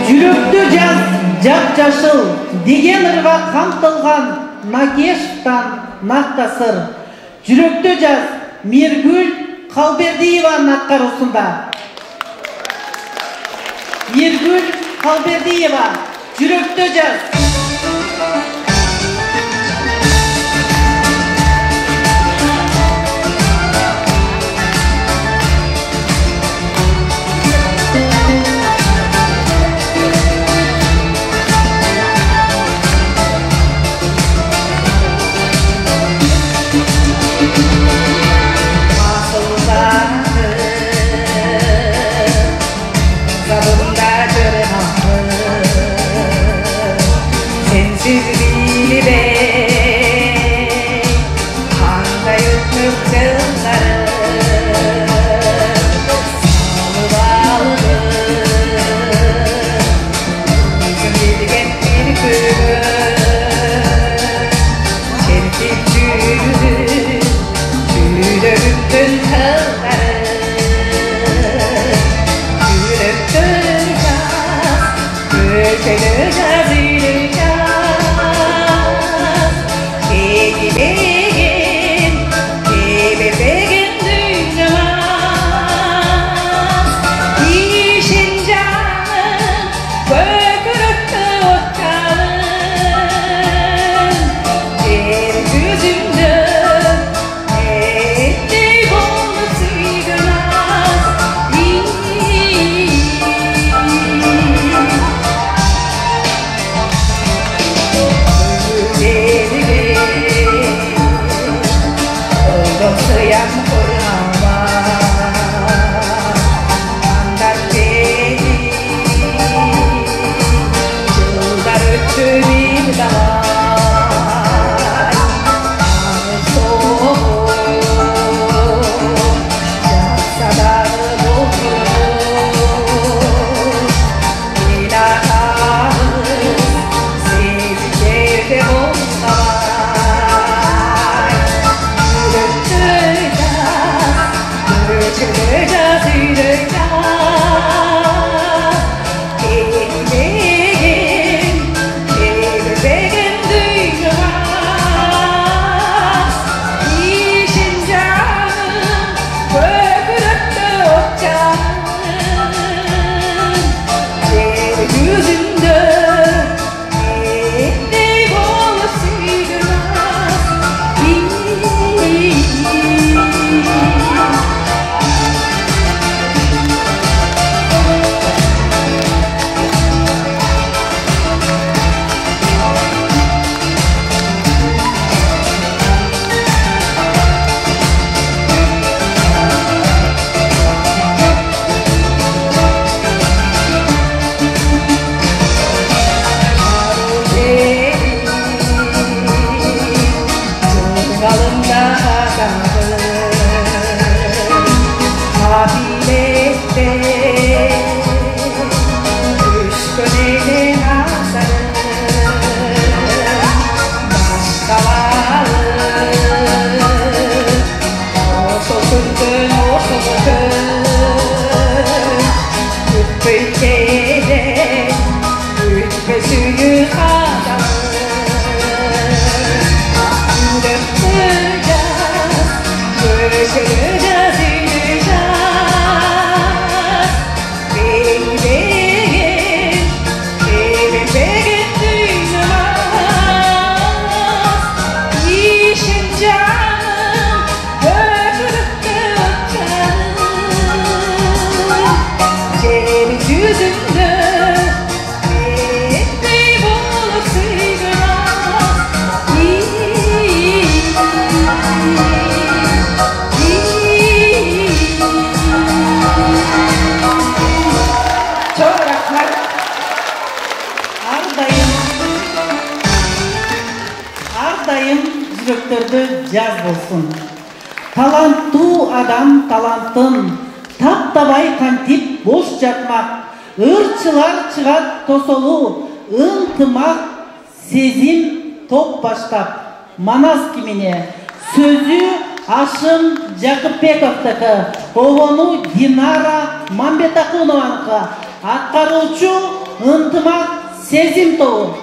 Жүрөктү жаз жап-жашыл деген ырга камтылган Накешевтан Нактасыр. Жүрөктү жаз Миргүл Калбердиеванын аткаруусунда. Миргүл Калбердиева, Жүрөктү жаз. Jaz bolsun. Talanttуу адам талантын таптабай кантип бош жатмак. Ырчылар чыгат тосолу, ынтымак сезим топ баштап. Манас кимине сөзү Ашым Жакыпбековдоку, обону Динара Мамбетакунованыкы, аткаруучу ынтымақ, сезім тобы.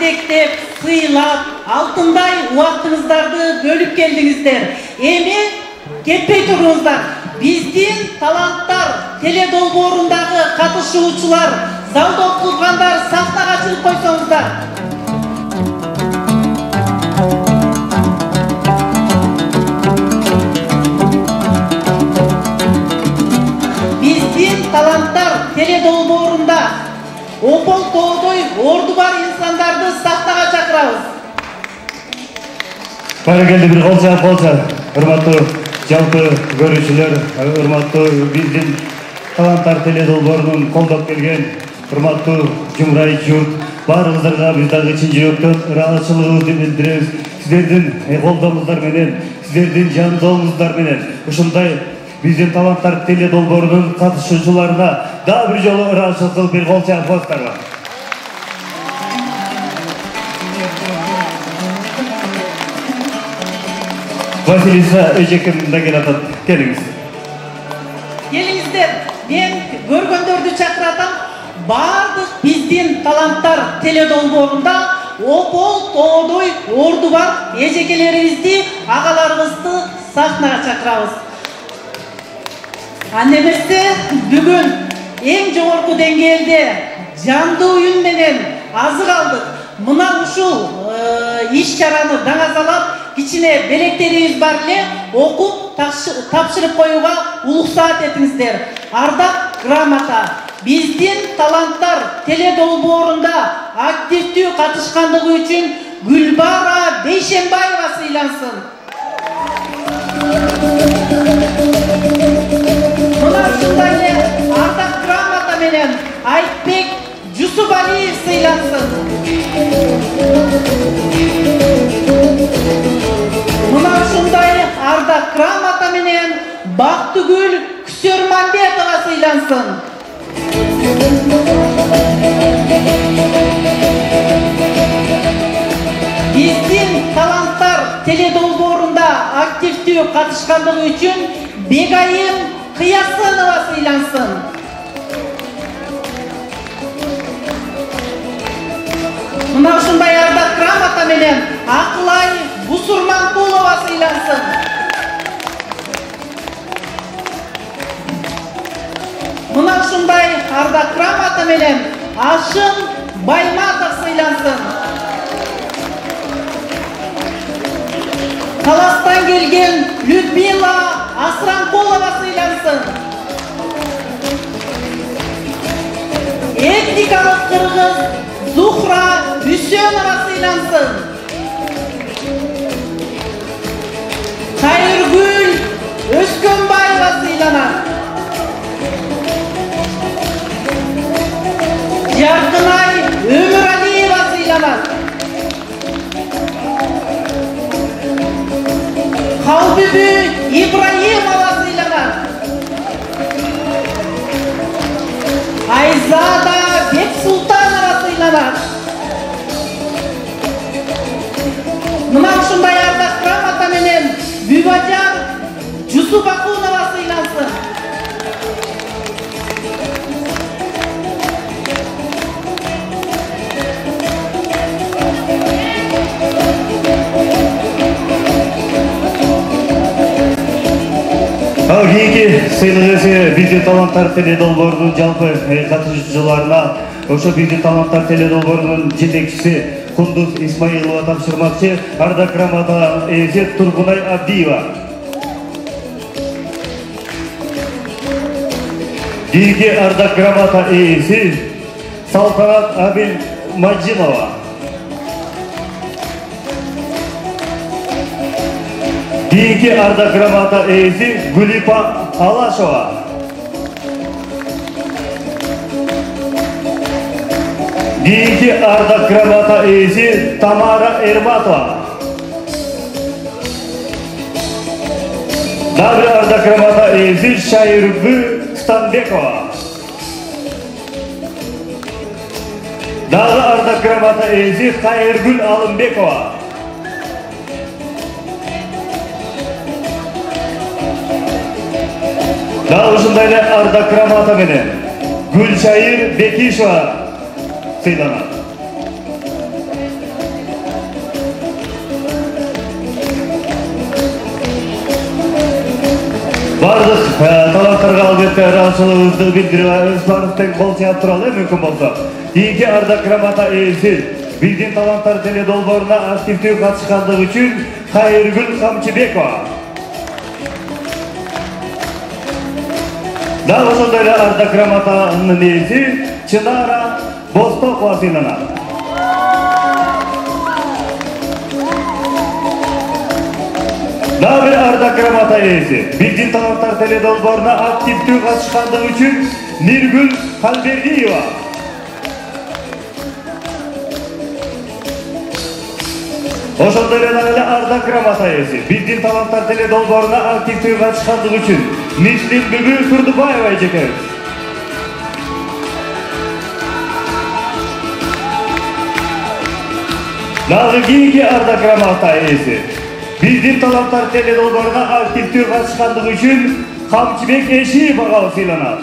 Desteklеп, сыйлап, алтындай уақытыңыздарды бөліп келдіңіздер. Эми кетпей тұрыңыздар. Биздин таланттар теледолбоорундағы катышуучулар, залда отургандар сахнага чыгып койсоңуздар. Биздин таланттар теледолбоорунда опол тоодой орду бар инсандарды сахнага чакырабыз. Баракелде бир колча, урматтуу жалпы көрүүчүлөр, урматтуу биздин таланттар теледолбоорунун колдоп келген урматтуу жумрай журт, баарыңыздарга биз дагы чын жүрөктөн ыраазычылыгыбызды билдиребиз. Сиздердин колдомуңуздар менен, сиздердин жандооңуздар менен ушундай биздин таланттар теледолбоорунун катышуучуларына дагы бир жолу ыраазычылык кылып бир кол чапыңыздарга. Василиса Эжекин да келатат. Келиңиз. Келиңиздер. мен көргөндөрдү чакыратам. Бардык биздин таланттар теледолбоорунда опол тоодой орду бар эжекелерибизди, агаларыбызды сахнага чакырабыз. Анда эмесе бүгүн эң жогорку деңгээлде жандуу үн менен азык алдык. Мына ушул иш-чараны даңазалап, кичине белектерибиз бар эле окуп тапшырып коюуга уруксаат этиңиздер. Ардак грамота биздин таланттар теледолбоорунда активдүү катышкандыгы үчүн Гүлбара Бейшенбаева сыйлансын. Мына ушундай эле ардак грамота менен Айтбек Жусупалиев сыйлансын. Мына ушундай ардак грамота менен Бактыгүл Күсөрмамбетова сыйлансын. Биздин таланттар теледолбоорунда активдүү катышкандыгы үчүн Бегайым Кыясынова сыйлансын. Мына ушундай ардак грамота менен Акылай Бусурманкулова сыйлансын. Мына ушундай ардак грамота менен Ашын Байматов сыйлансын. Таластан келген Людмила Асранкулова сыйлансын. Этникалык кыргыз Зухра Үсөнова сыйлансын. Кайыргүл Өскөнбаева сыйланат. Жаркынай Өмүралиева сыйланат. Калбүбү Ибраимова сыйланат. Айзада Бексултанова сыйланат. Мына ушундай ардак грамота менен Бүбажан Жусупакунова сыйлансын. Кийинки сыйлык эси биздин таланттар теледолбоорунун жалпы катышуучуларына ошо биздин таланттар теледолбоорунун жетекчиси Кундуз Исмаилова тапшырмакчы. Ардак грамота ээси Тургунай Абдиева. Кийинки ардак грамота ээси Салтанат Абил Маджинова. Кийинки ардак грамота ээси Гулипа Алашова. Кийинки ардак грамота ээси Тамара Эрматова. Дагы ардак грамота ээси Шайыргүл Станбекова. Дагы ардак грамота ээси Кайыргүл Алымбекова. Дагы ушундай эле ардак грамота менен Гүлшайыр Бекишова сыйланат. Бардык таланттарга албетте ыраазычылыгыбызды билдирип барыбыз болчуп туралы мүмкүн болсо. Кийинки ардак грамота ээси биздин таланттар теледолбооруна активдүү катышкандыгы үчүн Кайыргүл Камчыбекова. Дагы ошондой эле ардак грамотанын ээси Чынара Бостокова сыйланат. Дагы ардак грамота ээси биздин таланттар теледолбооруна активдүү катышкандыгы үчүн Ниргүл Калбердиева. Ошондой эле ардак грамота ээси биздин таланттар теледолбооруна активдүү катышкандыгы үчүн Мишлимбүбү Турдубаева эжекебиз. Дагы кийинки ардак грамота ээси биздин таланттар теледолбооруна активдүү катышкандыгы үчүн Камчыбек Эшиев ага сыйланат.